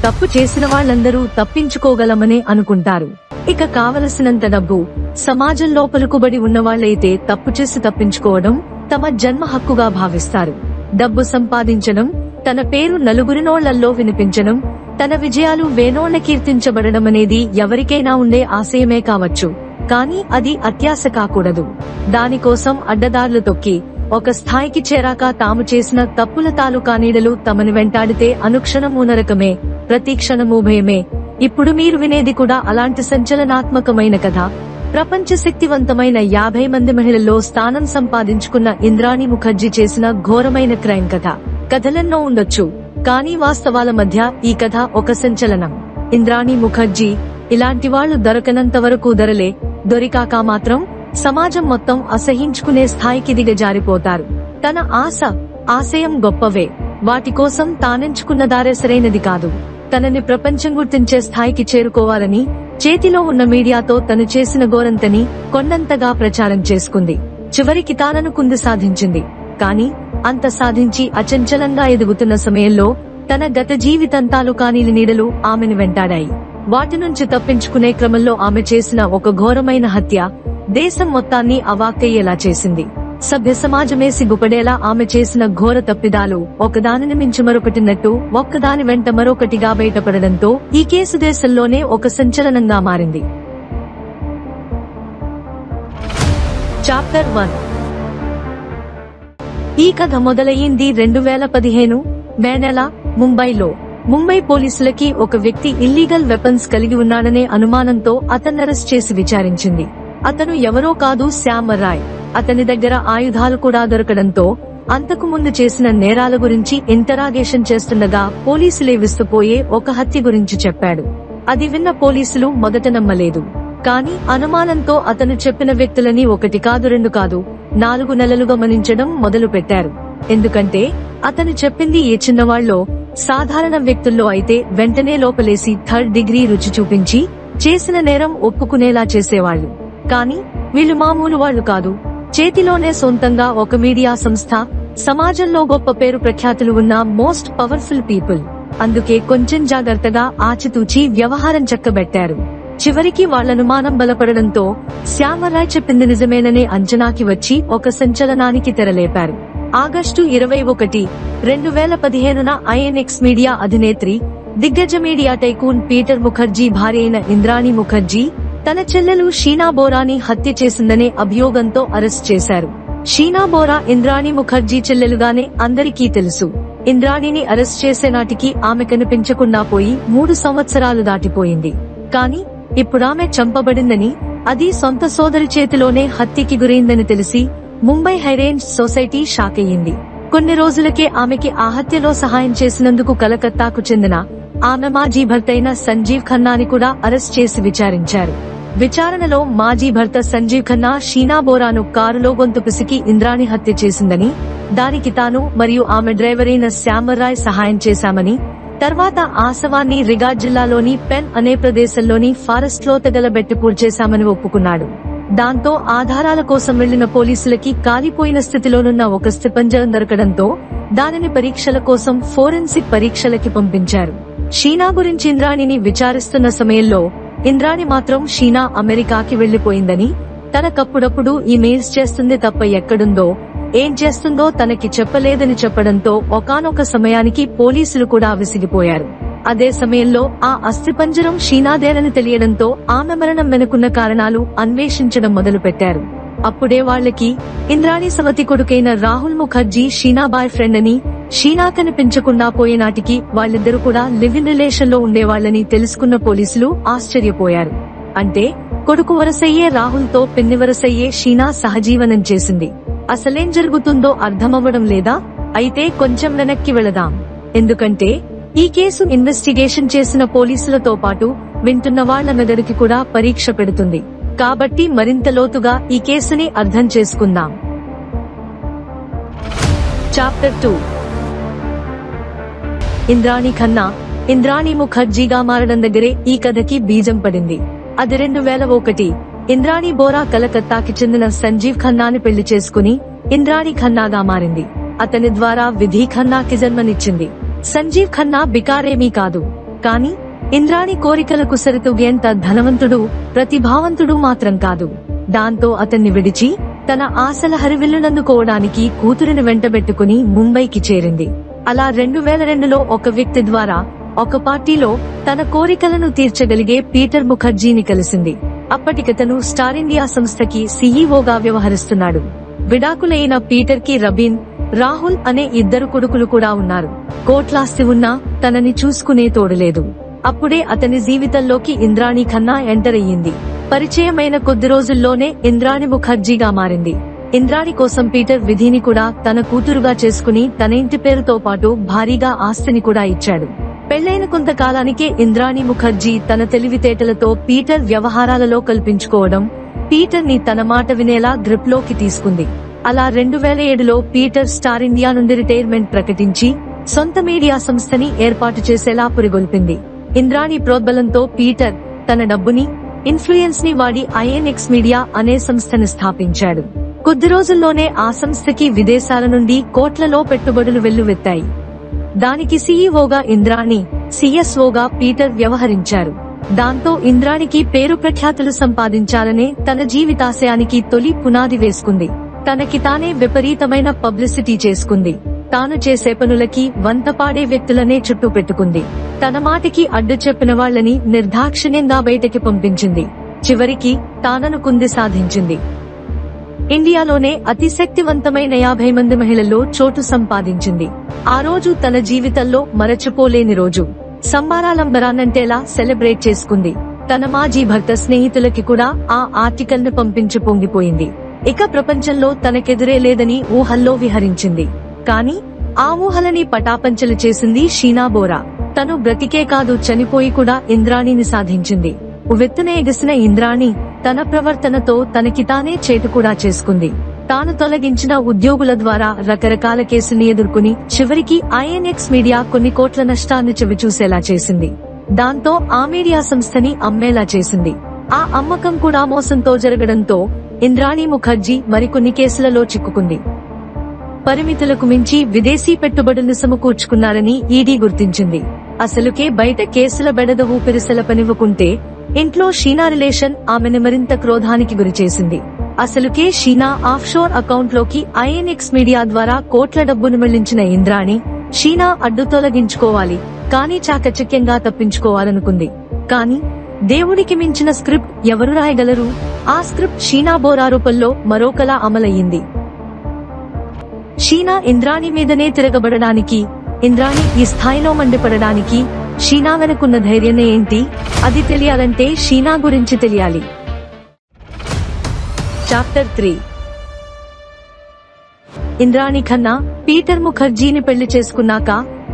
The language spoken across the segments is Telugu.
తప్పు చేసిన వాళ్ళందరూ తప్పించుకోగలమనే అనుకుంటారు. ఇక కావలసినంత డబ్బు, సమాజంలో పలుకుబడి ఉన్నవాళ్లైతే తప్పు చేసి తప్పించుకోవడం తమ జన్మ హక్కుగా భావిస్తారు. డబ్బు సంపాదించడం, తన పేరు నలుగురినోళ్లలో వినిపించడం, తన విజయాలు వేనోళ్ల కీర్తించబడడం అనేది ఎవరికైనా ఉండే ఆశయమే కావచ్చు. కానీ అది అత్యాశ కాకూడదు. దానికోసం అడ్డదారులు తొక్కి ఒక స్థాయికి చేరాక తాము చేసిన తప్పుల తాలూకా నీడలు తమని వెంటాడితే అనుక్షణమూ నరకమే, ప్రతి క్షణమూ భయమే. ఇప్పుడు మీరు వినేది కూడా అలాంటి సంచలనాత్మకమైన కథ. ప్రపంచ శక్తివంతమైన 50 మంది మహిళల్లో స్థానం సంపాదించుకున్న ఇంద్రాణి ముఖర్జీ చేసిన ఘోరమైన క్రైమ్ కథ. కథలెన్నో ఉండొచ్చు, కానీ వాస్తవాల మధ్య ఈ కథ ఒక సంచలనం. ఇంద్రాణి ముఖర్జీ ఇలాంటి వాళ్లు దొరకనంత వరకు దొరలే, దొరికాక మాత్రం సమాజం మొత్తం అసహించుకునే స్థాయికి దిగజారిపోతారు. తన ఆశయం గొప్పవే, వాటి కోసం తానెంచుకున్న దారే సరైనది కాదు. తనని ప్రపంచం గుర్తించే స్థాయికి చేరుకోవాలని చేతిలో ఉన్న మీడియాతో తను చేసిన ఘోరంతని కొండంతగా ప్రచారం చేసుకుంది. చివరికి తాననుకుంది సాధించింది. కానీ అంత సాధించి అచంచలంగా ఎదుగుతున్న సమయంలో తన గత జీవితంతాలు కానీలి నీడలు ఆమెను వెంటాడాయి. వాటి నుంచి తప్పించుకునే క్రమంలో ఆమె చేసిన ఒక ఘోరమైన హత్య దేశం మొత్తాన్ని అవాక్కయ్యేలా చేసింది. సభ్య సమాజమే సిగ్గుపడేలా ఆమె చేసిన ఘోర తప్పిదాలు ఒకదానిని మించి మరొకటిన్నట్టు ఒక్కదాని వెంట మరొకటిగా బయటపడడంతో ఈ కేసు దేశంలోనే ఒక సంచలనంగా మారింది. చాప్టర్ 1. ఈ కథ మొదలయ్యింది 2015 మే నెల ముంబైలో. ముంబై పోలీసులకి ఒక వ్యక్తి ఇల్లీగల్ వెపన్స్ కలిగి ఉన్నాడనే అనుమానంతో అతన్ని అరెస్ట్ చేసి విచారించింది. అతను ఎవరో కాదు, శ్యామ్ రాయ్. అతని దగ్గర ఆయుధాలు కూడా దొరకడంతో అంతకు ముందు చేసిన నేరాల గురించి ఇంటరాగేషన్ చేస్తుండగా పోలీసులే విస్తుపోయే ఒక హత్య గురించి చెప్పాడు. అది విన్న పోలీసులు మొదట నమ్మలేదు. కానీ అనుమానంతో అతను చెప్పిన వ్యక్తులని 1 కాదు 2 కాదు 4 నెలలు గమనించడం మొదలు పెట్టారు. ఎందుకంటే అతను చెప్పింది ఏ చిన్నవాళ్లో, సాధారణ వ్యక్తుల్లో అయితే వెంటనే లోపలేసి 3rd డిగ్రీ రుచి చూపించి చేసిన నేరం ఒప్పుకునేలా చేసేవాళ్లు. కానీ వీళ్లు మామూలు వాళ్లు కాదు. చేతిలోనే సొంతంగా ఒక మీడియా సంస్థ, సమాజంలో గొప్ప పేరు ప్రఖ్యాతులు ఉన్న మోస్ట్ పవర్ఫుల్ పీపుల్. అందుకే కొంచెం జాగ్రత్తగా ఆచితూచి వ్యవహారం చక్కబెట్టారు. చివరికి వాళ్లనుమానం బలపడడంతో శ్యామరాయ్ చెప్పింది నిజమేననే అంచనాకి వచ్చి ఒక సంచలనానికి తెరలేపారు. ఆగస్టు 21, 2015న ఐఎన్ఎక్స్ మీడియా అధినేత్రి, దిగ్గజ మీడియా టైకూన్ పీటర్ ముఖర్జీ భార్య అయిన ఇంద్రాణి ముఖర్జీ తన చెల్లెలు షీనా బోరాని హత్య చేసిందనే అభియోగంతో అరెస్ట్ చేశారు. షీనా బోరా ఇంద్రాణి ముఖర్జీ చెల్లెలుగానే అందరికీ తెలుసు. ఇంద్రాణిని అరెస్ట్ చేసే నాటికి ఆమె కనిపించకుండా పోయి 3 సంవత్సరాలు దాటిపోయింది. కానీ ఇప్పుడామె చంపబడిందని, అది సొంత సోదరి చేతిలోనే హత్యకి గురైందని తెలిసి ముంబై హైరేంజ్ సొసైటీ షాకయ్యింది. కొన్ని రోజులకే ఆమెకి ఆ హత్యలో సహాయం చేసినందుకు కలకత్తాకు చెందిన ఆమె మాజీ భర్తైన సంజీవ్ ఖన్నాని కూడా అరెస్ట్ చేసి విచారించారు. విచారణలో మాజీ భర్త సంజీవ్ ఖన్నా షీనా బోరాను కారులో గొంతు పిసికి ఇంద్రాణి హత్య చేసిందని, దానికి తాను మరియు ఆమె డ్రైవరైన శ్యామరాయ్ సహాయం చేశామని, తర్వాత ఆ శవాన్ని రిగాడ్ జిల్లాలోని పెన్ అనే ప్రదేశంలోని ఫారెస్ట్ లో తగలబెట్టి పూడ్చేశామని ఒప్పుకున్నాడు. దాంతో ఆధారాల కోసం వెళ్లిన పోలీసులకి కాలిపోయిన స్థితిలోనున్న ఒక స్థిపంజరం దొరకడంతో దానిని పరీక్షల కోసం ఫోరెన్సిక్ పరీక్షలకి పంపించారు. షీనా గురించి ఇంద్రాణిని విచారిస్తున్న సమయంలో ఇంద్రాణి మాత్రం షీనా అమెరికాకి వెళ్లిపోయిందని, తనకప్పుడప్పుడు ఈమెయిల్స్ చేస్తుంది తప్ప ఎక్కడుందో, ఏం చేస్తుందో తనకి చెప్పలేదని చెప్పడంతో ఒకానొక సమయానికి పోలీసులు కూడా విసిగిపోయారు. అదే సమయంలో ఆ అస్థిపంజరం షీనాదేనని తెలియడంతో ఆమె మరణం వెనుకున్న కారణాలు అన్వేషించడం మొదలుపెట్టారు. అప్పుడే వాళ్లకి ఇంద్రాణి సవతి కొడుకైన రాహుల్ ముఖర్జీ షీనా బాయ్ ఫ్రెండ్ అని, షీనా కనిపించకుండా పోయేనాటికి వాళ్ళిద్దరూ కూడా లివ్ ఇన్ రిలేషన్ లో ఉండేవాళ్లని తెలుసుకున్న పోలీసులు ఆశ్చర్యపోయారు. అంటే కొడుకు వరసయ్యే రాహుల్ తో పిన్ని వరసయ్యే షీనా సహజీవనం చేసింది. అసలేం జరుగుతుందో అర్థమవ్వడం లేదా? అయితే కొంచెం వెనక్కి వెళదాం. ఎందుకంటే ఈ కేసు ఇన్వెస్టిగేషన్ చేసిన పోలీసులతో పాటు వింటున్న వాళ్ల మెదడుకి కూడా పరీక్ష పెడుతుంది. కాబట్టి మరింత లోతుగా ఈ కేసుని అర్థం చేసుకుందాం. చాప్టర్ 2. ఇంద్రాణి ఖన్నా ఇంద్రాణి ముఖర్జీగా మారడం దగ్గరే ఈ కథకి బీజం పడింది. అది 2001. ఇంద్రాణి బోరా కలకత్తాకి చెందిన సంజీవ్ ఖన్నాని పెళ్లి చేసుకుని ఇంద్రాణి ఖన్నాగా మారింది. అతని ద్వారా విధి ఖన్నాకి జన్మనిచ్చింది. సంజీవ్ ఖన్నా బికారేమీ కాదు, కానీ ఇంద్రాణి కోరికలకు సరితూగేంత ధనవంతుడు, ప్రతిభావంతుడు మాత్రం కాదు. దాంతో అతన్ని విడిచి తన ఆశల హరివిల్లునందుకోవడానికి కూతురిని వెంటబెట్టుకుని ముంబైకి చేరింది. అలా 2002లో ఒక వ్యక్తి ద్వారా ఒక పార్టీలో తన కోరికలను తీర్చగలిగే పీటర్ ముఖర్జీని కలిసింది. అప్పటికతను స్టార్ ఇండియా సంస్థకి సీఈఓగా వ్యవహరిస్తున్నాడు. విడాకులైన పీటర్ కి రబీన్, రాహుల్ అనే 2 కొడుకులు కూడా ఉన్నారు. కోట్లాస్తి ఉన్నా తనని చూసుకునే తోడులేదు. అప్పుడే అతని జీవితంలోకి ఇంద్రాణి ఖన్నా ఎంటర్ అయ్యింది. పరిచయమైన కొద్ది రోజుల్లోనే ఇంద్రాణి ముఖర్జీగా మారింది. ఇంద్రాణి కోసం పీటర్ విధిని కూడా తన కూతురుగా చేసుకుని తన ఇంటి పేరుతో పాటు భారీగా ఆస్తిని కూడా ఇచ్చాడు. పెళ్లైన కొంతకాలానికే ఇంద్రాణి ముఖర్జీ తన తెలివితేటలతో పీటర్ వ్యవహారాలలో కల్పించుకోవడం, పీటర్ ని తన మాట వినేలా గ్రిప్ లోకి తీసుకుంది. అలా 2007లో పీటర్ స్టార్ ఇండియా నుండి రిటైర్మెంట్ ప్రకటించి సొంత మీడియా సంస్థని ఏర్పాటు చేసేలా పురిగొల్పింది. ఇంద్రాణి ప్రోద్బలంతో పీటర్ తన డబ్బుని, ఇన్ఫ్లుయెన్స్ ని వాడి ఐఎన్ఎక్స్ మీడియా అనే సంస్థను స్థాపించాడు. కొద్ది రోజుల్లోనే ఆ సంస్థకి విదేశాల నుండి కోట్లలో పెట్టుబడులు వెల్లువెత్తాయి. దానికి సీఈఓగా ఇంద్రాణి, సిఎస్ఓగా పీటర్ వ్యవహరించారు. దాంతో ఇంద్రాణికి పేరు ప్రఖ్యాతులు సంపాదించాలనే తన జీవితాశయానికి తొలి పునాది వేసుకుంది. తనకి తానే విపరీతమైన పబ్లిసిటీ చేసుకుంది. తాను చేసే పనులకి వంతపాడే వ్యక్తులనే చుట్టూ పెట్టుకుంది. తన మాటికి అడ్డు చెప్పిన వాళ్లని నిర్దాక్షిణ్యంగా బయటకి పంపించింది. చివరికి తాననుకుంది సాధించింది. ఇండియాలోనే అతి శక్తివంతమైన 50 మంది మహిళల్లో చోటు సంపాదించింది. ఆ రోజు తన జీవితంలో మరచిపోలేని రోజు. సంబారాలంబరాన్నంటేలా సెలబ్రేట్ చేసుకుంది. తన మాజీ భర్త స్నేహితులకి కూడా ఆ ఆర్టికల్ ను పంపించి పొంగిపోయింది. ఇక ప్రపంచంలో తనకెదురే లేదని ఊహల్లో విహరించింది. కానీ ఆ ఊహలని పటాపంచలు చేసింది షీనా బోరా. తను బ్రతికే కాదు, చనిపోయి కూడా ఇంద్రాణిని సాధించింది. ఉవ్వెత్తున ఎగసిన ఇంద్రాణి తన ప్రవర్తనతో తనకి తానే చేటు కూడా చేసుకుంది. తాను తొలగించిన ఉద్యోగుల ద్వారా రకరకాల కేసుల్ని ఎదుర్కొని చివరికి ఐఎన్ఎక్స్ మీడియా కొన్ని కోట్ల నష్టాన్ని చవిచూసేలా చేసింది. దాంతో ఆ మీడియా సంస్థని అమ్మేలా చేసింది. ఆ అమ్మకం కూడా మోసంతో జరగడంతో ఇంద్రాణి ముఖర్జీ మరికొన్ని కేసులలో చిక్కుకుంది. పరిమితులకు మించి విదేశీ పెట్టుబడులు సమకూర్చుకున్నారని ఈడీ గుర్తించింది. అసలుకే బయట కేసుల బెడద ఊపిరిసలపనివ్వకుంటే ఇంట్లో షీనా రిలేషన్ ఆమెను మరింత క్రోధానికి గురిచేసింది. అసలుకే షీనా ఆఫ్షోర్ అకౌంట్ లోకి ఐఎన్ఎక్స్ మీడియా ద్వారా కోట్ల డబ్బును మళ్లించిన ఇంద్రాణి, షీనా అడ్డు తొలగించుకోవాలి, కానీ చాకచక్యంగా తప్పించుకోవాలనుకుంది. కానీ దేవుడికి మించిన స్క్రిప్ట్ ఎవరు రాయగలరు? ఆ స్క్రిప్ట్ షీనా బోరా రూపంలో మరొకలా అమలయ్యింది. షీనా ఇంద్రాణి మీదనే తిరగబడడానికి, ఇంద్రాణి ఈ స్థాయిలో మండిపడడానికి షీనా వెనుకున్న ధైర్యమే ఏంటి? అది తెలియాలంటే షీనా గురించి తెలియాలి. చాప్టర్ 3. ఇంద్రాణి ఖన్నా పీటర్ ముఖర్జీని పెళ్లి చేసుకున్నాక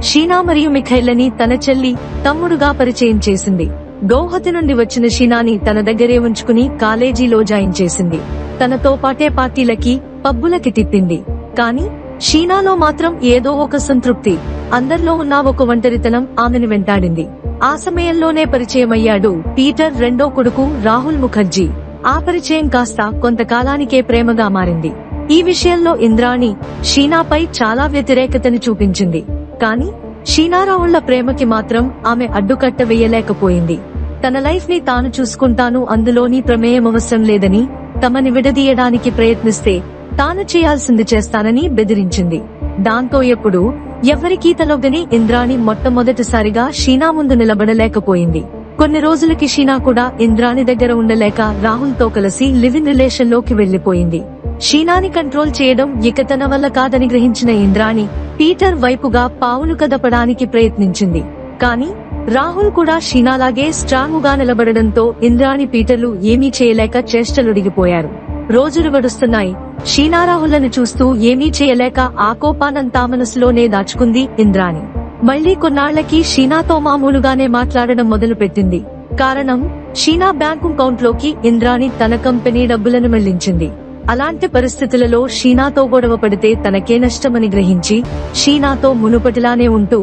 షీనా మరియు మిఖైల్ని తన చెల్లి, తమ్ముడుగా పరిచయం చేసింది. గౌహతి నుండి వచ్చిన షీనాని తన దగ్గరే ఉంచుకుని కాలేజీలో జాయిన్ చేసింది. తనతో పాటే పార్టీలకి, పబ్బులకి తిప్పింది. కానీ షీనాలో మాత్రం ఏదో ఒక సంతృప్తి, అందరిలో ఉన్న ఒక ఒంటరితనం ఆమెను వెంటాడింది. ఆ సమయంలోనే పరిచయమయ్యాడు పీటర్ రెండో కొడుకు రాహుల్ ముఖర్జీ. ఆ పరిచయం కాస్త కొంతకాలానికే ప్రేమగా మారింది. ఈ విషయంలో ఇంద్రాణి షీనాపై చాలా వ్యతిరేకతను చూపించింది. కానీ షీనా రాహుళ్ల ప్రేమకి మాత్రం ఆమె అడ్డుకట్ట వేయలేకపోయింది. తన లైఫ్ ని తాను చూసుకుంటాను, అందులోని ప్రమేయం అవసరం లేదని, తమని విడదీయడానికి ప్రయత్నిస్తే తాను చేయాల్సింది చేస్తానని బెదిరించింది. దాంతో ఎప్పుడు ఎవరికీ తలొగ్గని ఇంద్రాణి మొట్టమొదటిసారిగా షీనా ముందు నిలబడలేకపోయింది. కొన్ని రోజులకి షీనా కూడా ఇంద్రాణి దగ్గర ఉండలేక రాహుల్ తో కలిసి లివ్ ఇన్ రిలేషన్ లోకి వెళ్లిపోయింది. షీనాని కంట్రోల్ చేయడం ఇక తన వల్ల కాదని గ్రహించిన ఇంద్రాణి పీటర్ వైపుగా పావులు కదపడానికి ప్రయత్నించింది. కానీ రాహుల్ కూడా షీనాలాగే స్ట్రాంగ్ గా నిలబడడంతో ఇంద్రాణి పీటర్లు ఏమీ చేయలేక చేష్టలుడిగిపోయారు. రోజులు గడుస్తున్నాయి. షీనా రాహుళ్లను చూస్తూ ఏమీ చేయలేక ఆ కోపానంతా మనసులోనే దాచుకుంది ఇంద్రాణి. మళ్లీ కొన్నాళ్లకి షీనాతో మామూలుగానే మాట్లాడడం మొదలుపెట్టింది. కారణం, షీనా బ్యాంకు అకౌంట్ లోకి ఇంద్రాణి తన కంపెనీ డబ్బులను మళ్లించింది. అలాంటి పరిస్థితులలో షీనాతో గొడవ పడితే తనకే నష్టమని గ్రహించి షీనాతో మునుపటిలానే ఉంటూ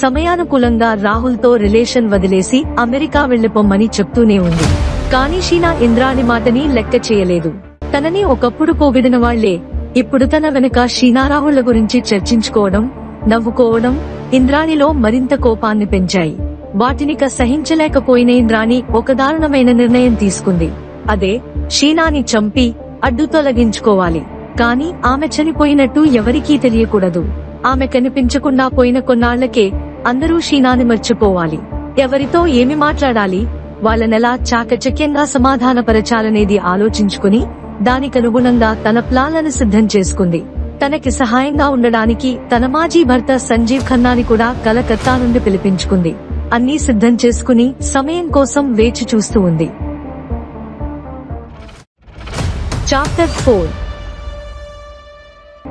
సమయానుకూలంగా రాహుల్ తో రిలేషన్ వదిలేసి అమెరికా వెళ్లిపోమ్మని చెప్తూనే ఉంది. కానీ షీనా ఇంద్రాణి మాటని లెక్క చేయలేదు. తనని ఒకప్పుడు పోగొడిన వాళ్లే ఇప్పుడు తన వెనుక షీనా రాహుళ్ల గురించి చర్చించుకోవడం, నవ్వుకోవడం ఇంద్రాణిలో మరింత కోపాన్ని పెంచాయి. వాటినిక సహించలేకపోయిన ఇంద్రాణి ఒక దారుణమైన నిర్ణయం తీసుకుంది. అదే షీనాని చంపి అడ్డు తొలగించుకోవాలి. కాని ఆమె చనిపోయినట్టు ఎవరికీ తెలియకూడదు. ఆమె కనిపించకుండా పోయిన కొన్నాళ్లకే అందరూ షీనాని మర్చిపోవాలి. ఎవరితో ఏమి మాట్లాడాలి, వాళ్ళనెలా చాకచక్యంగా సమాధానపరచాలనేది ఆలోచించుకుని దానికనుగుణంగా తన ప్లాన్లను సిద్ధం చేసుకుంది. తనకి సహాయంగా ఉండడానికి తన మాజీ భర్త సంజీవ్ ఖన్నాని కూడా కలకత్తా నుండి పిలిపించుకుంది. అన్నీ సిద్ధం చేసుకుని సమయం కోసం వేచి చూస్తూ ఉంది. చాప్టర్ 4.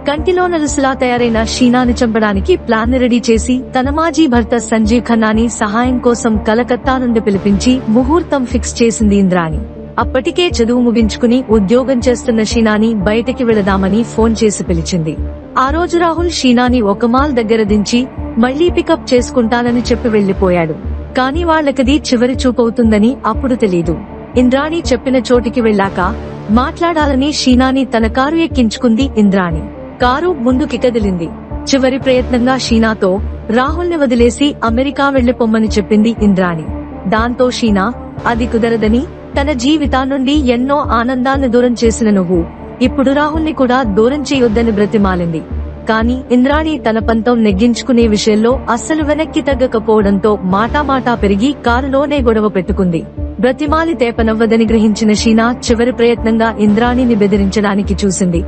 కంటిలో నలుసులా తయారైన షీనాని చంపడానికి ప్లాన్ రెడీ చేసి తన మాజీ భర్త సంజీవ్ ఖన్నాని సహాయం కోసం కలకత్తా నుండి పిలిపించి ముహూర్తం ఫిక్స్ చేసింది ఇంద్రాణి. అప్పటికే చదువు ముగించుకుని ఉద్యోగం చేస్తున్న షీనాని బయటకి వెళదామని ఫోన్ చేసి పిలిచింది. ఆ రోజు రాహుల్ షీనాని ఒక మాల్ దగ్గర దించి మళ్లీ పికప్ చేసుకుంటానని చెప్పి వెళ్లిపోయాడు. కాని వాళ్లకది చివరి చూపవుతుందని అప్పుడు తెలీదు. ఇంద్రాణి చెప్పిన చోటికి వెళ్లాక మాట్లాడాలని షీనాని తన కారు ఎక్కించుకుంది. ఇంద్రాణి కారు ముందుకి కదిలింది. చివరి ప్రయత్నంగా షీనాతో రాహుల్ ని వదిలేసి అమెరికా వెళ్లిపోమ్మని చెప్పింది ఇంద్రాణి. దాంతో షీనా అది కుదరదని, తన జీవితాన్నుండి ఎన్నో ఆనందాన్ని దూరం చేసిన నువ్వు ఇప్పుడు రాహుల్ ని కూడా దూరం చేయొద్దని బ్రతిమాలింది. కాని ఇంద్రాణి తన పంతం నెగ్గించుకునే విషయంలో అస్సలు వెనక్కి తగ్గకపోవడంతో మాటామాటా పెరిగి కారులోనే గొడవ పెట్టుకుంది. బ్రతిమాలి తేపనవ్వదని గ్రహించిన షీనా చివరి ప్రయత్నంగా ఇంద్రాణిని బెదిరించడానికి చూసింది.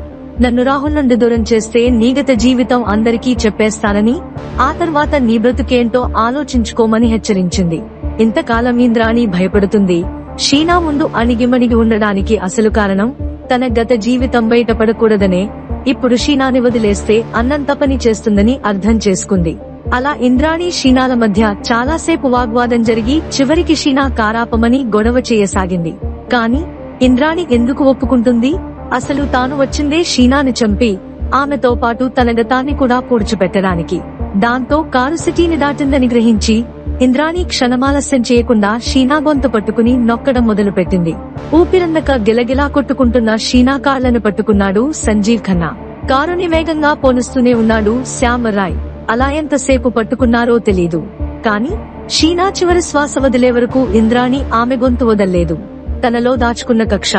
నన్ను రాహుల్ నుండి దూరం చేస్తే నీ గత జీవితం అందరికీ చెప్పేస్తానని, ఆ తర్వాత నీ బ్రతుకేంటో ఆలోచించుకోమని హెచ్చరించింది. ఇంతకాలం ఇంద్రాణి భయపడుతుంది. షీనా ముందు అణిగిమణిగి ఉండడానికి అసలు కారణం తన గత జీవితం బయటపడకూడదనే. ఇప్పుడు షీనాని వదిలేస్తే అన్నంత పని చేస్తుందని అర్థం చేసుకుంది. అలా ఇంద్రాణి షీనాల మధ్య చాలాసేపు వాగ్వాదం జరిగి చివరికి షీనా కారాపమని గొడవ చేయసాగింది. కాని ఇంద్రాణి ఎందుకు ఒప్పుకుంటుంది? అసలు తాను వచ్చిందే షీనాని చంపి ఆమెతో పాటు తన గతాన్ని కూడా పూడ్చిపెట్టడానికి. దాంతో కారు సిటీని దాటిందని గ్రహించి ఇంద్రాణి క్షణమాలస్యం చేయకుండా షీనా గొంతు పట్టుకుని నొక్కడం మొదలుపెట్టింది. ఊపిరందక గిలగిలా కొట్టుకుంటున్న షీనా కాళ్లను పట్టుకున్నాడు సంజీవ్ ఖన్నా. కారుని వేగంగా పోనిస్తూనే ఉన్నాడు శ్యామరాయ్. అలా ఎంతసేపు పట్టుకున్నారో తెలీదు. కాని షీనా చివరి శ్వాస వదిలే వరకు ఇంద్రాణి ఆమె గొంతు వదల్లేదు. తనలో దాచుకున్న కక్ష,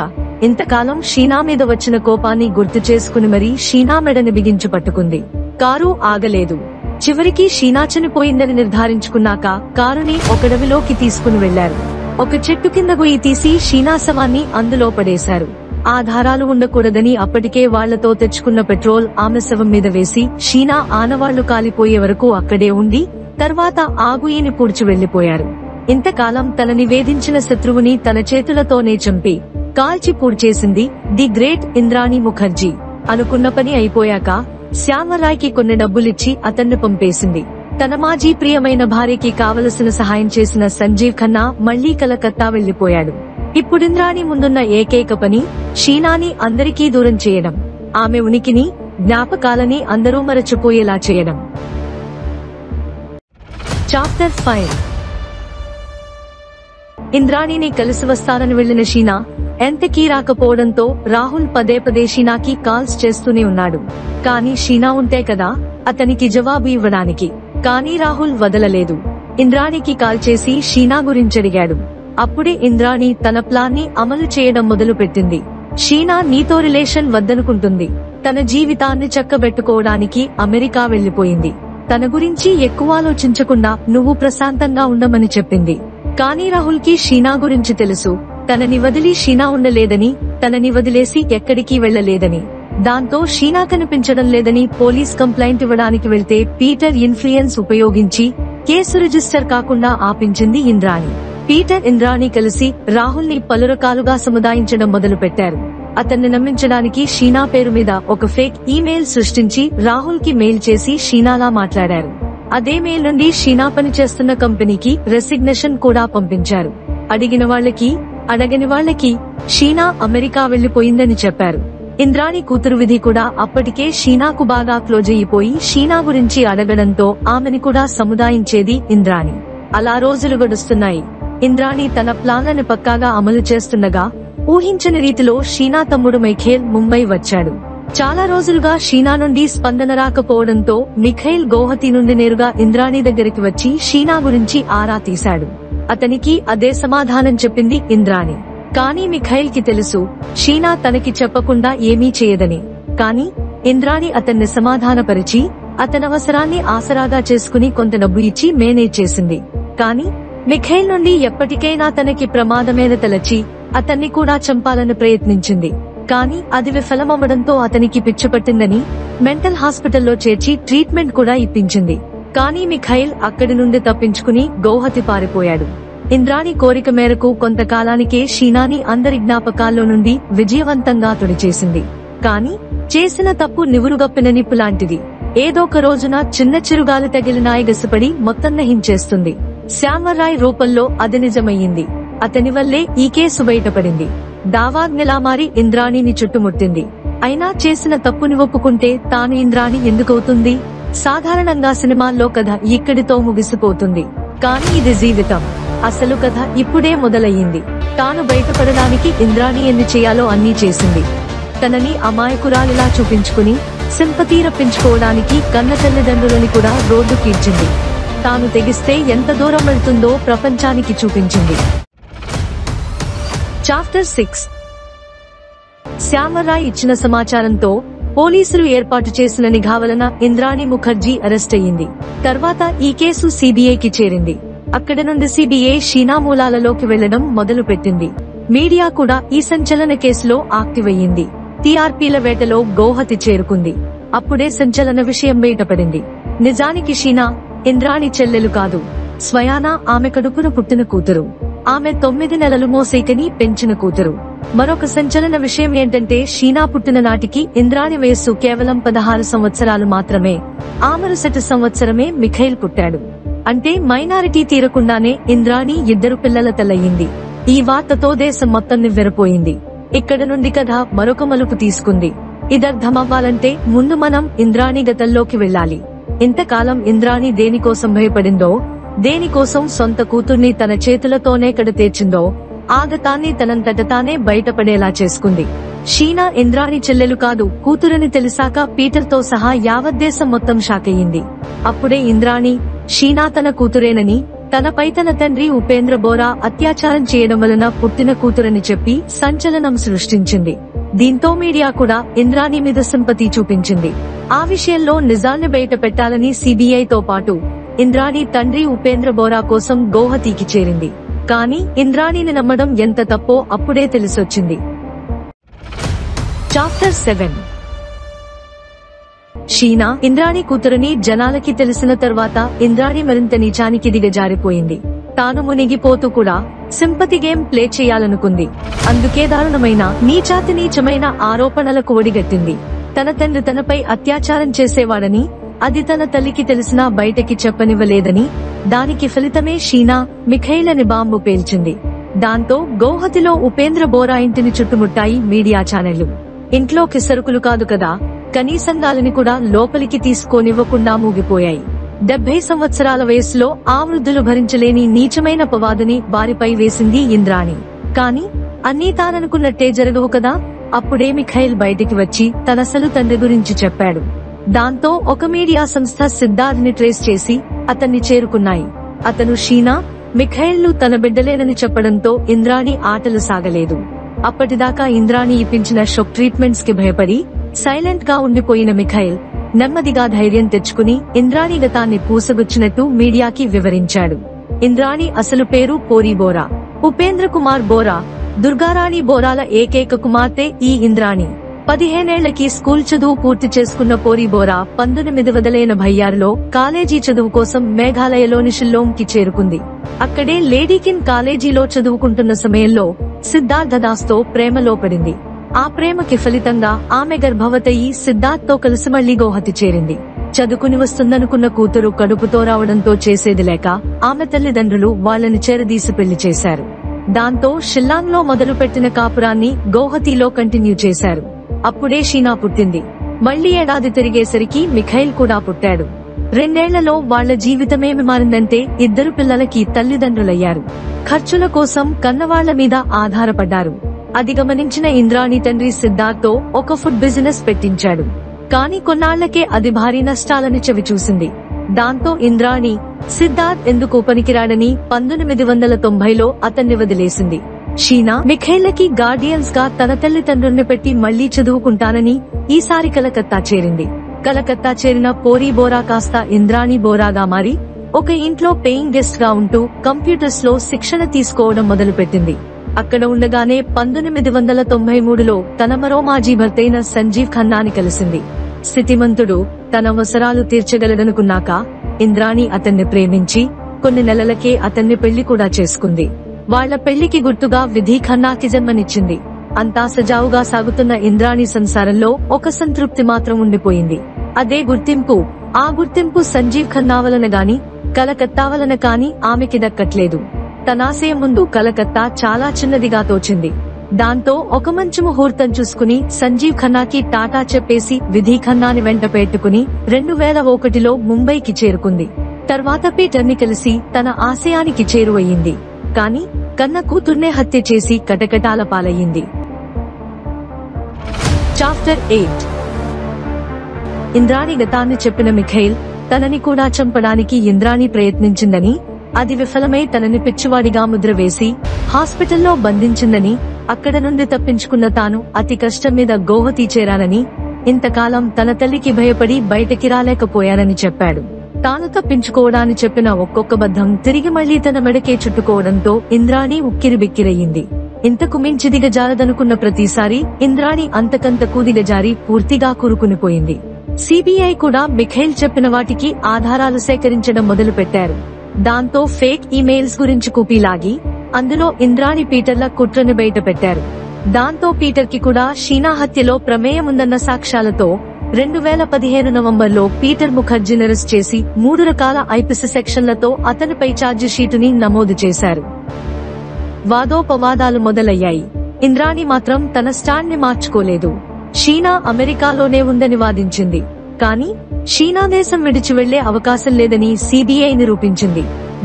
ఇంతకాలం షీనా మీద వచ్చిన కోపాన్ని గుర్తు చేసుకుని మరీ షీనా మెడని బిగించి పట్టుకుంది. కారు ఆగలేదు. చివరికి షీనా చనిపోయిందని నిర్ధారించుకున్నాక కారుని ఒకడవిలోకి తీసుకుని వెళ్లారు. ఒక చెట్టు కింద గొయ్యి తీసి షీనా శవాన్ని అందులో పడేశారు. ఆధారాలు ఉండకూడదని అప్పటికే వాళ్లతో తెచ్చుకున్న పెట్రోల్ ఆమె శవం మీద వేసి షీనా ఆనవాళ్లు కాలిపోయే వరకు అక్కడే ఉండి తర్వాత ఆ గుయ్యిని పూడ్చి వెళ్లిపోయారు. ఇంతకాలం తనని వేధించిన శత్రువుని తన చేతులతోనే చంపి కాల్చి పూడ్చేసింది ది గ్రేట్ ఇంద్రాణి ముఖర్జీ. అనుకున్న పని అయిపోయాక శ్యామరాయ్కి కొన్ని డబ్బులిచ్చి అతన్ని పంపేసింది. తన మాజీ ప్రియమైన భార్యకి కావలసిన సహాయం చేసిన సంజీవ్ ఖన్నా మళ్లీ కలకత్తా వెళ్లిపోయాడు. ఇప్పుడింద్రాణి ముందున్న ఏకైక పని షీనాని అందరికీ దూరం చేయడం, ఆమె ఉనికిని జ్ఞాపకాలని అందరూ మరచిపోయేలా చేయడం. చాప్టర్ 5. ఇంద్రాణిని కలిసి వస్తానని వెళ్లిన షీనా ఎంతకీ రాకపోవడంతో రాహుల్ పదే పదే షీనాకి కాల్స్ చేస్తూనే ఉన్నాడు. కానీ షీనా ఉంటే కదా అతనికి జవాబు ఇవ్వడానికి. కానీ రాహుల్ వదలలేదు. ఇంద్రాణికి కాల్ చేసి షీనా గురించడిగాడు. అప్పుడే ఇంద్రాణి తన ప్లాన్ ని అమలు చేయడం మొదలు పెట్టింది. షీనా నీతో రిలేషన్ వద్దనుకుంటుంది. తన జీవితాన్ని చక్కబెట్టుకోవడానికి అమెరికా వెళ్లిపోయింది. తన గురించి ఎక్కువ ఆలోచించకుండా నువ్వు ప్రశాంతంగా ఉండమని చెప్పింది. కానీ రాహుల్ కి షీనా గురించి తెలుసు. తనని వదిలి షీనా ఉండలేదని, తనని వదిలేసి ఎక్కడికి వెళ్లలేదని. దాంతో షీనా కనిపించడం లేదని పోలీస్ కంప్లైంట్ ఇవ్వడానికి వెళ్తే పీటర్ ఇన్ఫ్లుయెన్స్ ఉపయోగించి కేసు రిజిస్టర్ కాకుండా ఆపించింది ఇంద్రాణి. పీటర్ ఇంద్రాణి కలిసి రాహుల్ ని పలు రకాలుగా సముదాయించడం మొదలు పెట్టారు. అతన్ని నమ్మించడానికి షీనా పేరు మీద ఒక ఫేక్ ఈమెయిల్ సృష్టించి రాహుల్ కి మెయిల్ చేసి షీనాలా మాట్లాడారు. అదే మెయిల్ నుండి షీనా పనిచేస్తున్న కంపెనీకి రెసిగ్నేషన్ కూడా పంపించారు. అడిగిన వాళ్లకి అడగని వాళ్లకి షీనా అమెరికా వెళ్లిపోయిందని చెప్పారు. ఇంద్రాణి కూతురు విధి కూడా అప్పటికే షీనాకు బాగా క్లోజ్ అయిపోయి షీనా గురించి అడగడంతో ఆమెని కూడా సముదాయించేది ఇంద్రాణి. అలా రోజులు గడుస్తున్నాయి. ఇంద్రాణి తన ప్లాన్లను పక్కాగా అమలు చేస్తుండగా ఊహించని రీతిలో షీనా తమ్ముడు మైఖేల్ ముంబై వచ్చాడు. చాలా రోజులుగా షీనా నుండి స్పందన రాకపోవడంతో మిఖైల్ గౌహతి నుండి నేరుగా ఇంద్రాణి దగ్గరికి వచ్చి షీనా గురించి ఆరా తీశాడు. అతనికి అదే సమాధానం చెప్పింది ఇంద్రాణి. కానీ మిఖైల్ కి తెలుసు షీనా తనకి చెప్పకుండా ఏమీ చేయదని. కానీ ఇంద్రాణి అతన్ని సమాధానపరిచి అతనవసరాన్ని ఆసరాగా చేసుకుని కొంత డబ్బు ఇచ్చి మేనేజ్ చేసింది. కానీ మిఖైల్ నుండి ఎప్పటికైనా తనకి ప్రమాదమేన తలచి అతన్ని కూడా చంపాలని ప్రయత్నించింది. కానీ అది విఫలమవ్వడంతో అతనికి పిచ్చిపట్టిందని మెంటల్ హాస్పిటల్లో చేర్చి ట్రీట్మెంట్ కూడా ఇప్పించింది. కానీ మిఖైల్ అక్కడి నుండి తప్పించుకుని గౌహతి పారిపోయాడు. ఇంద్రాణి కోరిక మేరకు కొంతకాలానికే షీనాని అందరి జ్ఞాపకాల్లో నుండి విజయవంతంగా తుడిచేసింది. కానీ చేసిన తప్పు నివురుగప్పిన నిప్పు లాంటిది. ఏదోక రోజున చిన్న చిరుగాలి తగిలినా ఎగసిపడి మొత్తం నహించేస్తుంది. శ్యామరాయ్ రూపంలో అది నిజమయ్యింది. అతని వల్లే ఈ కేసు బయటపడింది. దావాగ్నిలా మారి ఇంద్రాణిని చుట్టుముట్టింది. అయినా చేసిన తప్పుని ఒప్పుకుంటే తాను ఇంద్రాణి ఎందుకవుతుంది? సాధారణంగా సినిమాల్లో కథ ఇక్కడితో ముగిసిపోతుంది. కానీ ఇది జీవితం. అసలు కథ ఇప్పుడే మొదలయ్యింది. తాను బయటపడడానికి ఇంద్రాణి ఎన్ని చేయాలో అన్నీ చేసింది. తనని అమాయకురాలిలా చూపించుకుని సింపతి రప్పించుకోవడానికి కన్న తల్లిదండ్రులని కూడా రోడ్డు కీడ్చింది. తాను తెగిస్తే ఎంత దూరం వెళ్తుందో ప్రపంచానికి చూపించింది. చాప్టర్ 6. శ్యామరాయ్ ఇచ్చిన సమాచారంతో పోలీసులు ఏర్పాటు చేసిన నిఘా వలన ఇంద్రాణి ముఖర్జీ అరెస్ట్ అయ్యింది. తర్వాత ఈ కేసు సిబిఐకి చేరింది. అక్కడ నుండి సిబిఐ షీనా మూలాలలోకి వెళ్లడం మొదలు పెట్టింది. మీడియా కూడా ఈ సంచలన కేసులో యాక్టివ్ అయ్యింది. టీఆర్పీల వేటలో గౌహతి చేరుకుంది. అప్పుడే సంచలన విషయం బయటపడింది. నిజానికి షీనా ఇంద్రాణి చెల్లెలు కాదు, స్వయానా ఆమె కడుపున పుట్టిన కూతురు. ఆమె 9 నెలలు మోసేకని పెంచిన కూతురు. మరొక సంచలన విషయం ఏంటంటే షీనా పుట్టిన నాటికి ఇంద్రాణి వయస్సు కేవలం 16 సంవత్సరాలు మాత్రమే. ఆ మరుసటి సంవత్సరమే మిఖైల్ పుట్టాడు. అంటే మైనారిటీ తీరకుండానే ఇంద్రాణి 2 పిల్లల తల్లయింది. ఈ వార్తతో దేశం మొత్తం నివ్వెరపోయింది. ఇక్కడ నుండి కథ మరొక మలుపు తీసుకుంది. ఇదర్థమవ్వాలంటే ముందు మనం ఇంద్రాణి గతంలోకి వెళ్ళాలి. ఇంతకాలం ఇంద్రాణి దేనికోసం భయపడిందో, దేనికోసం సొంత కూతుర్ని తన చేతులతోనే కడతేర్చిందో ఆ గతాన్ని తనంతట తానే బయటపడేలా చేసుకుంది. షీనా ఇంద్రాణి చెల్లెలు కాదు, కూతురని తెలిసాక పీటర్తో సహా యావత్ దేశం మొత్తం షాకయ్యింది. అప్పుడే ఇంద్రాణి షీనా తన కూతురేనని, తనపై తన తండ్రి ఉపేంద్ర బోరా అత్యాచారం చేయడం వలన పుట్టిన కూతురని చెప్పి సంచలనం సృష్టించింది. దీంతో మీడియా కూడా ఇంద్రాణి మీద సింపతి చూపించింది. ఆ విషయంలో నిజాన్ని బయట పెట్టాలని సిబిఐతో పాటు ఇంద్రాణి తండ్రి ఉపేంద్ర బోరా కోసం గౌహతికి చేరింది. కానీ ఇంద్రాణిని నమ్మడం ఎంత తప్పో అప్పుడే తెలిసొచ్చింది. చాప్టర్ 7. షీనా ఇంద్రాణి కూతురని జనాలకి తెలిసిన తర్వాత ఇంద్రాణి మరింత నీచానికి దిగజారిపోయింది. తాను మునిగిపోతూ కూడా సింపతి గేమ్ ప్లే చేయాలనుకుంది. అందుకే దారుణమైన నీచమైన ఆరోపణలకు ఒడిగట్టింది. తన తండ్రి తనపై అత్యాచారం చేసేవాడని, అది తన తల్లికి తెలిసినా బయటకి చెప్పనివ్వలేదని, దానికి ఫలితమే షీనా మిఖైల్ అని బాంబు పేల్చింది. దాంతో గౌహతిలో ఉపేంద్ర బోరా ఇంటిని చుట్టుముట్టాయి మీడియా ఛానళ్లు. ఇంట్లోకి సరుకులు కాదు కదా, కనీసంగాలని కూడా లోపలికి తీసుకోనివ్వకుండా మూగిపోయాయి. 70 సంవత్సరాల వయసులో ఆ వృద్ధులు భరించలేని నీచమైన పవాదుని వారిపై వేసింది ఇంద్రాణి. కాని అన్నీ తాననుకున్నట్టే జరగవు కదా. అప్పుడే మిఖైల్ బయటికి వచ్చి తనసలు తండ్రి గురించి చెప్పాడు. దాంతో ఒక మీడియా సంస్థ సిద్ధార్థ్ ని ట్రేస్ చేసి అతన్ని చేరుకున్నాయి. అతను షీనా, మిఖైల్ తన బిడ్డలేనని చెప్పడంతో ఇంద్రాణి ఆటలు సాగలేదు. అప్పటిదాకా ఇంద్రాణి ఇప్పించిన షాక్ ట్రీట్మెంట్స్ కి భయపడి సైలెంట్ గా ఉండిపోయిన మిఖైల్ నెమ్మదిగా ధైర్యం తెచ్చుకుని ఇంద్రాణి గతాన్ని పూసగుచ్చినట్టు మీడియాకి వివరించాడు. ఇంద్రాణి అసలు పేరు పోరీ బోరా. ఉపేంద్ర కుమార్ బోరా, దుర్గారాణి బోరాల ఏకైక కుమార్తె ఈ ఇంద్రాణి. 15 ఏళ్లకి స్కూల్ చదువు పూర్తి చేసుకున్న పోరీ బోరా 1986లో కాలేజీ చదువు కోసం మేఘాలయలోని షిల్లాంగ్ కి చేరుకుంది. అక్కడే లేడీకిన్ కాలేజీలో చదువుకుంటున్న సమయంలో సిద్ధార్థ దాస్ తో ప్రేమలో పడింది. ఆ ప్రేమకి ఫలితంగా ఆమె గర్భవతయి సిద్ధార్థ్ తో కలిసి మళ్లీ గౌహతి చేరింది. చదువుకుని వస్తుందనుకున్న కూతురు కడుపుతో రావడంతో చేసేది లేక ఆమె తల్లిదండ్రులు వాళ్లని చేరదీసి పెళ్లి చేశారు. దాంతో షిల్లాంగ్ లో మొదలుపెట్టిన కాపురాన్ని గౌహతిలో కంటిన్యూ చేశారు. అప్పుడే షీనా పుట్టింది. మళ్లీ ఏడాది తిరిగేసరికి మిఖైల్ కూడా పుట్టాడు. 2 ఏళ్లలో వాళ్ల జీవితమేమి మారిందంటే 2 పిల్లలకి తల్లిదండ్రులయ్యారు. ఖర్చుల కోసం కన్నవాళ్ల మీద ఆధారపడ్డారు. అది గమనించిన ఇంద్రాణి తండ్రి సిద్ధార్థ్ తో ఒక ఫుడ్ బిజినెస్ పెట్టించాడు. కానీ కొన్నాళ్లకే అది భారీ నష్టాలని చవిచూసింది. దాంతో ఇంద్రాణి సిద్ధార్థ్ ఎందుకు పనికిరాడని 1990లో అతన్ని వదిలేసింది. షీనా మిఖైల్లకి గార్డియన్స్ గా తన తల్లిదండ్రుల్ని పెట్టి మళ్లీ చదువుకుంటానని ఈసారి కలకత్తా చేరింది. కలకత్తా చేరిన పోరీ బోరా కాస్త ఇంద్రాణి బోరాగా మారి ఒక ఇంట్లో పేయింగ్ గెస్ట్ గా ఉంటూ కంప్యూటర్స్ లో శిక్షణ తీసుకోవడం మొదలుపెట్టింది. అక్కడ ఉండగానే 1993లో తన మరో మాజీ భర్తైన సంజీవ్ ఖన్నాని కలిసింది. స్థితిమంతుడు, తన అవసరాలు తీర్చగలడనుకున్నాక ఇంద్రాణి అతన్ని ప్రేమించి కొన్ని నెలలకే అతన్ని పెళ్లి కూడా చేసుకుంది. వాళ్ల పెళ్లికి గుర్తుగా విధి ఖన్నాకి జన్మనిచ్చింది. అంతా సజావుగా సాగుతున్న ఇంద్రాణి సంసారంలో ఒక సంతృప్తి మాత్రం ఉండిపోయింది. అదే గుర్తింపు. ఆ గుర్తింపు సంజీవ్ ఖన్నా వలన గాని కలకత్తా వలన కాని ఆమెకి దక్కట్లేదు. తనాశయం ముందు కలకత్తా చాలా చిన్నదిగా తోచింది. దాంతో ఒక మంచి ముహూర్తం చూసుకుని సంజీవ్ ఖన్నాకి టాటా చెప్పేసి విధి ఖన్నాని వెంట పెట్టుకుని 2001లో ముంబైకి చేరుకుంది. తర్వాత పీటర్ ని కలిసి తన ఆశయానికి చేరువయ్యింది. కాని కన్న కూతుర్నే హత్య చేసి కటకటాల పాలయ్యింది. చాప్టర్ 8. ఇంద్రాణి గతాన్ని చెప్పిన మిఖైల్ తనని కూడా చంపడానికి ఇంద్రాణి ప్రయత్నించిందని, అది విఫలమై తనని పిచ్చివాడిగా ముద్ర వేసి హాస్పిటల్లో బంధించిందని, అక్కడ నుండి తప్పించుకున్న తాను అతి కష్టం మీద గోహతి చేరానని, ఇంతకాలం తన తల్లికి భయపడి బయటకి రాలేకపోయానని చెప్పాడు. తాను తప్పించుకోవడాన్ని చెప్పిన ఒక్కొక్క బద్ధం తిరిగి మళ్లీ తన మెడకే చుట్టుకోవడంతో ఇంద్రాణి ఉక్కిరిబిక్కిరయ్యింది. ఇంతకు మించి దిగజారదనుకున్న ప్రతిసారి ఇంద్రాణి అంతకంతకు దిగజారి పూర్తిగా కూరుకునిపోయింది. సిబిఐ కూడా మిఖైల్ చెప్పిన వాటికి ఆధారాలు సేకరించడం మొదలుపెట్టారు. దాంతో ఫేక్ ఈమెయిల్స్ గురించి కూపీలాగి అందులో ఇంద్రాణి పీటర్ల కుట్రను బయటపెట్టారు. దాంతో పీటర్ కి కూడా షీనా హత్యలో ప్రమేయముందన్న సాక్ష్యాలతో 2015 నవంబర్లో పీటర్ ముఖర్జీని అరెస్ట్ చేసి 3 రకాల ఐపీసీ సెక్షన్లతో అతనిపై ఛార్జ్ షీటుని నమోదు చేశారు. వాదోపవాదాలు మొదలయ్యాయి. ఇంద్రాణి మాత్రం తన స్టాండ్ ని మార్చుకోలేదు. షీనా అమెరికాలోనే ఉందని వాదించింది. కానీ షీనా దేశం విడిచి వెళ్లే అవకాశం లేదని సిబిఐ నిరూపించింది.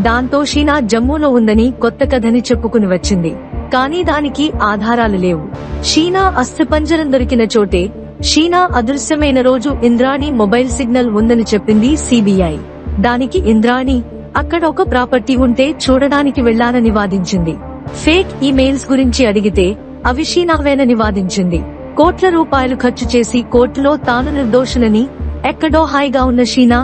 దాంతో షీనా జమ్మూలో ఉందని కొత్త కథని చెప్పుకుని వచ్చింది. కానీ దానికి ఆధారాలు లేవు. షీనా అస్థిపంజరం దొరికిన చోటే, షీనా అదృశ్యమైన రోజు ఇంద్రాణి మొబైల్ సిగ్నల్ ఉందని చెప్పింది సిబిఐ. దానికి ఇంద్రాణి అక్కడ ఒక ప్రాపర్టీ ఉంటే చూడడానికి వెళ్లానని వాదించింది. ఫేక్ ఈమెయిల్స్ గురించి అడిగితే అవి షీనావేనని వాదించింది. కోట్ల రూపాయలు ఖర్చు చేసి కోర్టులో తాను నిర్దోషునని, ఎక్కడో హాయిగా ఉన్న షీనా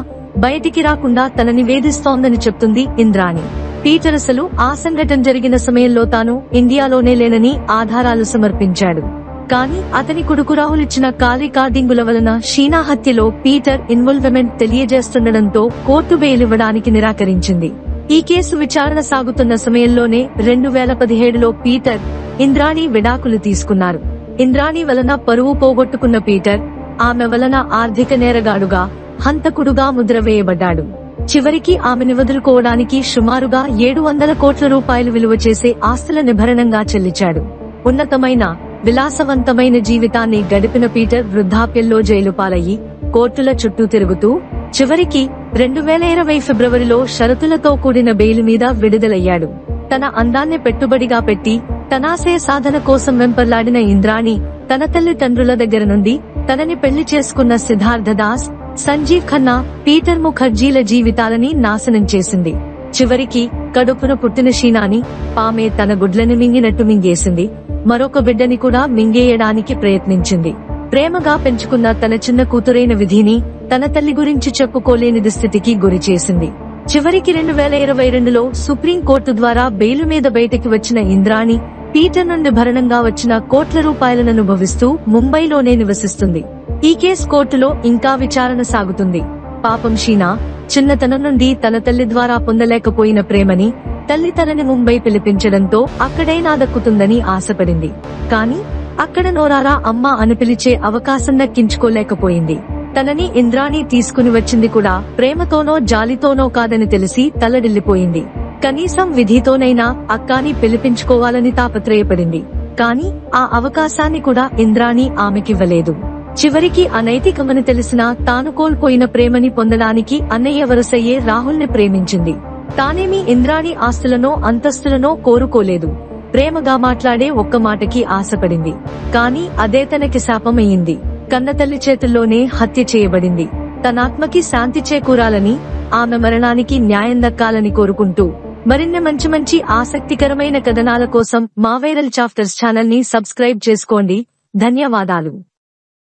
బయటికి రాకుండా తనని వేధిస్తోందని చెప్తుంది ఇంద్రాణి. పీటర్ అసలు ఆ సంఘటన జరిగిన సమయంలో తాను ఇండియాలోనే లేనని ఆధారాలు సమర్పించాడు. కానీ అతని కొడుకు రాహుల్ ఇచ్చిన ఖాళీ కార్డింగుల వలన షీనా హత్యలో పీటర్ ఇన్వాల్వ్మెంట్ తెలియజేస్తుండటంతో కోర్టు బెయిల్ ఇవ్వడానికి నిరాకరించింది. ఈ కేసు విచారణ సాగుతున్న సమయంలోనే 2017లో పీటర్, ఇంద్రాణి విడాకులు తీసుకున్నారు. ఇంద్రాణి వలన పరువు పోగొట్టుకున్న పీటర్ ఆమె వలన ఆర్థిక నేరగాడుగా, హంతకుడుగా ముద్ర వేయబడ్డాడు. చివరికి ఆమెను వదులుకోవడానికి సుమారుగా 700 కోట్ల రూపాయలు విలువ చేసే ఆస్తుల నిభరణంగా చెల్లించాడు. ఉన్నతమైన, విలాసవంతమైన జీవితాన్ని గడిపిన పీటర్ వృద్ధాప్యంలో జైలు పాలయ్యి కోర్టుల చుట్టూ తిరుగుతూ చివరికి 2020 ఫిబ్రవరిలో షరతులతో కూడిన బెయిల్ మీద విడుదలయ్యాడు. తన అందాన్ని పెట్టుబడిగా పెట్టి తనాశయ సాధన కోసం వెంపర్లాడిన ఇంద్రాణి తన తల్లిదండ్రుల దగ్గర నుండి తనని పెళ్లి చేసుకున్న సిద్ధార్థ దాస్, సంజీవ్ ఖన్నా, పీటర్ ముఖర్జీల జీవితాలని నాశనం చేసింది. చివరికి కడుపున పుట్టిన షీనాని పామే తన గుడ్లని మింగినట్టు మింగేసింది. మరొక బిడ్డని కూడా మింగేయడానికి ప్రయత్నించింది. ప్రేమగా పెంచుకున్న తన చిన్న కూతురైన విధిని తన తల్లి గురించి చెప్పుకోలేని దుస్థితికి గురి చేసింది. చివరికి 2022లో సుప్రీంకోర్టు ద్వారా బెయిలు మీద బయటకి వచ్చిన ఇంద్రాణి పీటర్ నుండి భరణంగా వచ్చిన కోట్ల రూపాయలను అనుభవిస్తూ ముంబైలోనే నివసిస్తుంది. ఈ కేసు కోర్టులో ఇంకా విచారణ సాగుతుంది. పాపం షీనా చిన్నతనం నుండి తన తల్లి ద్వారా పొందలేకపోయిన ప్రేమని తల్లి తనని ముంబై పిలిపించడంతో అక్కడైనా దక్కుతుందని ఆశపడింది. కానీ అక్కడ నోరారా అమ్మ అని పిలిచే అవకాశం దక్కించుకోలేకపోయింది. తనని ఇంద్రాణి తీసుకుని వచ్చింది కూడా ప్రేమతోనో జాలితోనో కాదని తెలిసి తల్లడిల్లిపోయింది. కనీసం విధితోనైనా అక్కాని పిలిపించుకోవాలని తాపత్రయపడింది. కానీ ఆ అవకాశాన్ని కూడా ఇంద్రాణి ఆమెకివ్వలేదు. చివరికి అనైతికమని తెలిసినా తాను కోల్పోయిన ప్రేమని పొందడానికి అన్నయ్య వరసయ్యే రాహుల్ ని ప్రేమించింది. తానేమీ ఇంద్రాణి ఆస్తులనో అంతస్తులనో కోరుకోలేదు. ప్రేమగా మాట్లాడే ఒక్క మాటకి ఆశపడింది. కానీ అదే తనకి శాపమయ్యింది. కన్నతల్లి చేతుల్లోనే హత్య చేయబడింది. తనాత్మకి శాంతి చేకూరాలని, ఆమె మరణానికి న్యాయం దక్కాలని కోరుకుంటూ మరిన్ని మంచి ఆసక్తికరమైన కథనాల కోసం మా వైరల్ చాప్టర్స్ ఛానల్ ని సబ్స్క్రైబ్ చేసుకోండి. ధన్యవాదాలు.